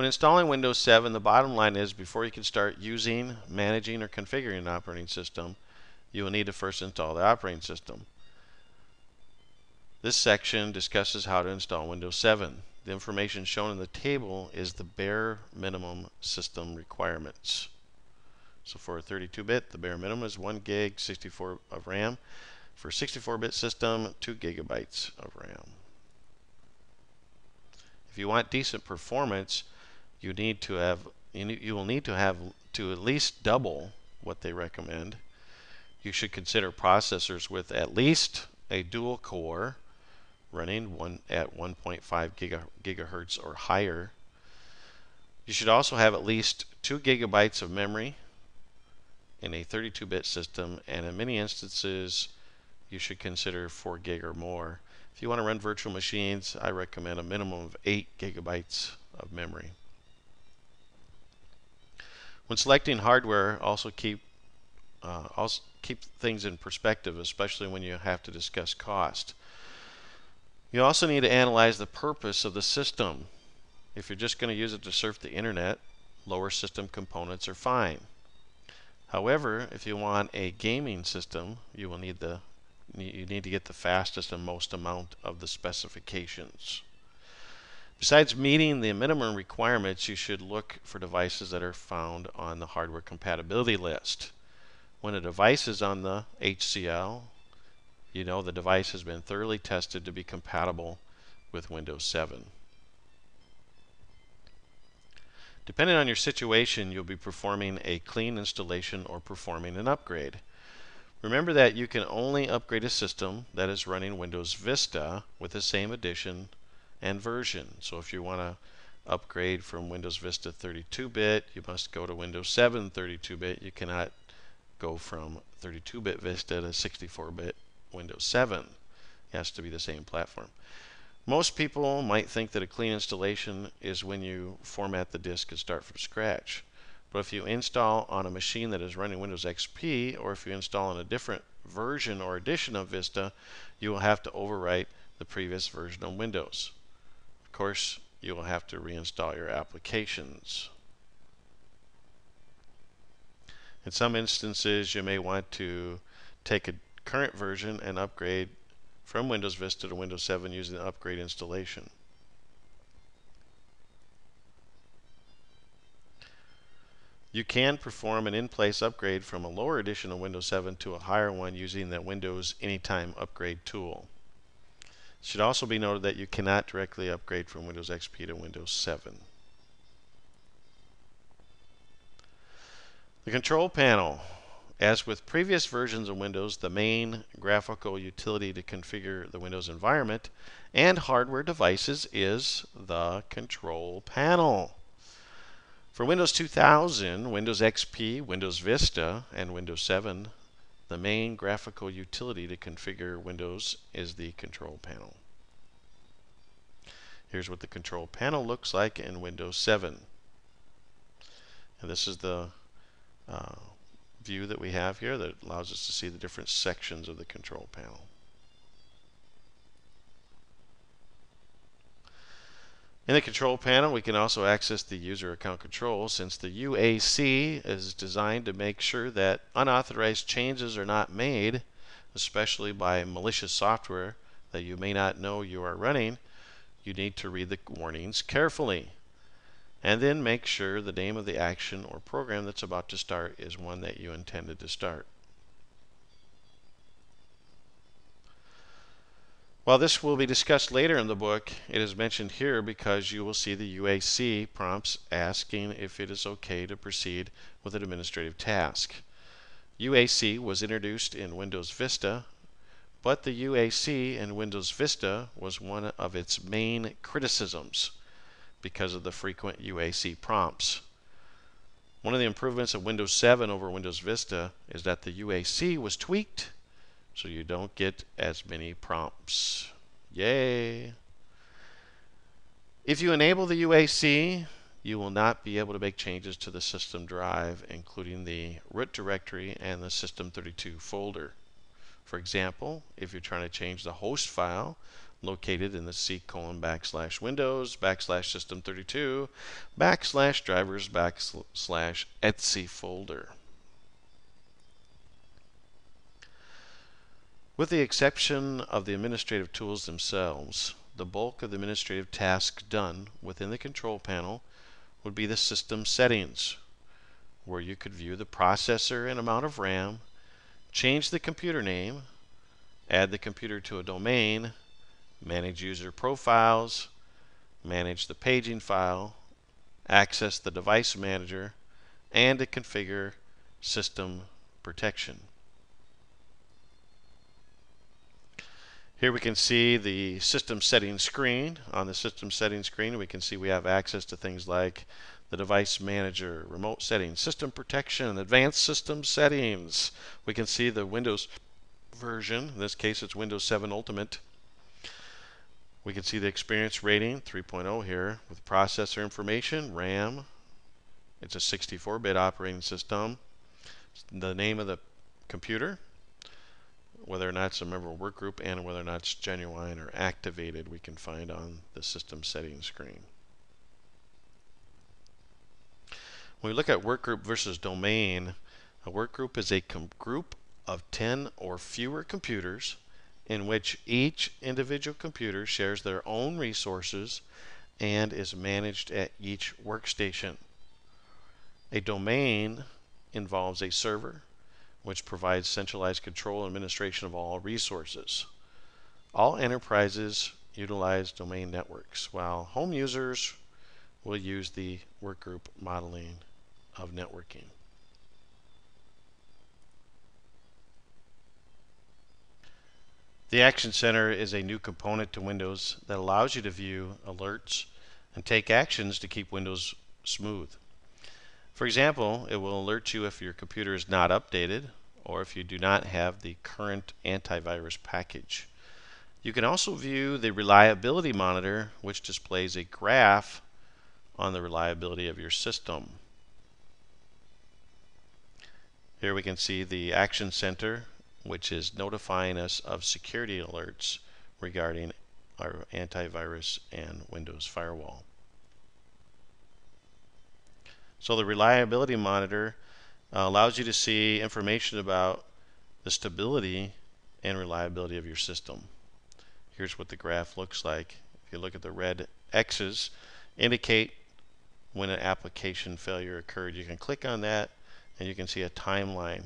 When installing Windows 7, the bottom line is before you can start using, managing, or configuring an operating system, you will need to first install the operating system. This section discusses how to install Windows 7. The information shown in the table is the bare minimum system requirements. So for a 32-bit, the bare minimum is 1 gig, 64 of RAM. For a 64-bit system, 2 gigabytes of RAM. If you want decent performance, you will need to have to at least double what they recommend. You should consider processors with at least a dual core running at 1.5 gigahertz or higher. You should also have at least 2 gigabytes of memory in a 32-bit system, and in many instances you should consider 4 gig or more. If you want to run virtual machines, I recommend a minimum of 8 gigabytes of memory. When selecting hardware, also keep things in perspective, especially when you have to discuss cost. You also need to analyze the purpose of the system. If you're just going to use it to surf the internet, lower system components are fine. However, if you want a gaming system, you need to get the fastest and most amount of the specifications. Besides meeting the minimum requirements, you should look for devices that are found on the hardware compatibility list. When a device is on the HCL, you know the device has been thoroughly tested to be compatible with Windows 7. Depending on your situation, you'll be performing a clean installation or performing an upgrade. Remember that you can only upgrade a system that is running Windows Vista with the same edition and version. So if you want to upgrade from Windows Vista 32-bit, you must go to Windows 7 32-bit. You cannot go from 32-bit Vista to 64-bit Windows 7. It has to be the same platform. Most people might think that a clean installation is when you format the disk and start from scratch. But if you install on a machine that is running Windows XP, or if you install on a different version or edition of Vista, you will have to overwrite the previous version of Windows. Of course, you will have to reinstall your applications. In some instances, you may want to take a current version and upgrade from Windows Vista to Windows 7 using the upgrade installation. You can perform an in-place upgrade from a lower edition of Windows 7 to a higher one using the Windows Anytime Upgrade tool. It should also be noted that you cannot directly upgrade from Windows XP to Windows 7. The control panel. As with previous versions of Windows, the main graphical utility to configure the Windows environment and hardware devices is the control panel. For Windows 2000, Windows XP, Windows Vista, and Windows 7, the main graphical utility to configure Windows is the control panel. Here's what the control panel looks like in Windows 7. And this is the view that we have here that allows us to see the different sections of the control panel. In the control panel, we can also access the user account controls. Since the UAC is designed to make sure that unauthorized changes are not made, especially by malicious software that you may not know you are running, you need to read the warnings carefully. And then make sure the name of the action or program that's about to start is one that you intended to start. While this will be discussed later in the book, it is mentioned here because you will see the UAC prompts asking if it is okay to proceed with an administrative task. UAC was introduced in Windows Vista, but the UAC in Windows Vista was one of its main criticisms because of the frequent UAC prompts. One of the improvements of Windows 7 over Windows Vista is that the UAC was tweaked so you don't get as many prompts. Yay! If you enable the UAC, you will not be able to make changes to the system drive, including the root directory and the System32 folder. For example, if you're trying to change the host file located in the C:\\Windows \system32 \drivers \etc folder. With the exception of the administrative tools themselves, the bulk of the administrative tasks done within the control panel would be the system settings, where you could view the processor and amount of RAM, change the computer name, add the computer to a domain, manage user profiles, manage the paging file, access the device manager, and to configure system protection. Here we can see the system settings screen. On the system settings screen, we can see we have access to things like the device manager, remote settings, system protection, advanced system settings. We can see the Windows version. In this case, it's Windows 7 Ultimate. We can see the experience rating, 3.0 here, with processor information, RAM. It's a 64-bit operating system. The name of the computer, whether or not it's a member of a work group, and whether or not it's genuine or activated, we can find on the system settings screen. When we look at workgroup versus domain, a workgroup is a group of 10 or fewer computers in which each individual computer shares their own resources and is managed at each workstation. A domain involves a server, which provides centralized control and administration of all resources. All enterprises utilize domain networks, while home users will use the workgroup modeling of networking. The Action Center is a new component to Windows that allows you to view alerts and take actions to keep Windows smooth. For example, it will alert you if your computer is not updated or if you do not have the current antivirus package. You can also view the reliability monitor, which displays a graph on the reliability of your system. Here we can see the Action Center, which is notifying us of security alerts regarding our antivirus and Windows firewall. So the reliability monitor allows you to see information about the stability and reliability of your system. Here's what the graph looks like. If you look at the red X's, indicate when an application failure occurred. You can click on that and you can see a timeline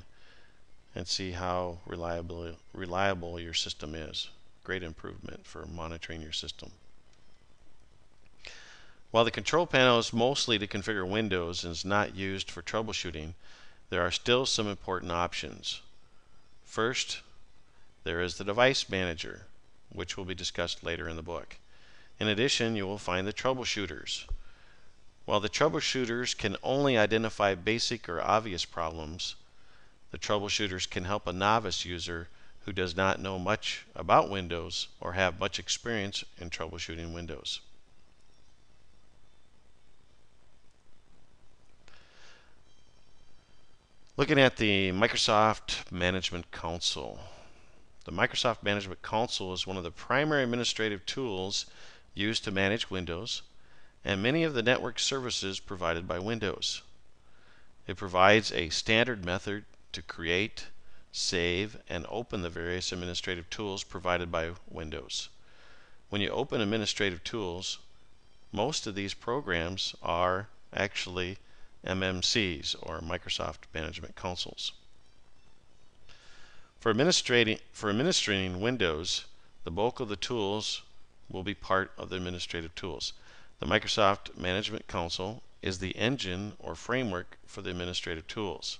and see how reliable your system is. Great improvement for monitoring your system. While the control panel is mostly to configure Windows and is not used for troubleshooting, there are still some important options. First, there is the device manager, which will be discussed later in the book. In addition, you will find the troubleshooters. While the troubleshooters can only identify basic or obvious problems, the troubleshooters can help a novice user who does not know much about Windows or have much experience in troubleshooting Windows. Looking at the Microsoft Management Console. The Microsoft Management Console is one of the primary administrative tools used to manage Windows and many of the network services provided by Windows. It provides a standard method to create, save, and open the various administrative tools provided by Windows. When you open administrative tools, most of these programs are actually MMCs, or Microsoft Management Consoles. For administrating Windows, the bulk of the tools will be part of the administrative tools. The Microsoft Management Console is the engine or framework for the administrative tools.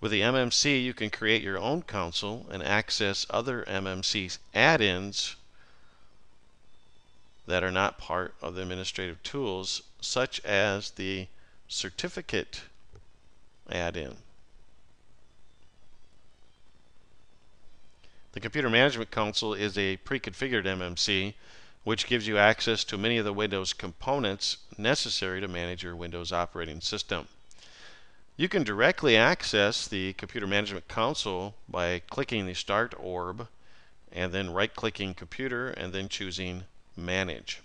With the MMC, you can create your own console and access other MMC add-ins that are not part of the administrative tools, such as the certificate add-in. The Computer Management Console is a pre-configured MMC which gives you access to many of the Windows components necessary to manage your Windows operating system. You can directly access the Computer Management Console by clicking the Start orb and then right-clicking Computer and then choosing Manage.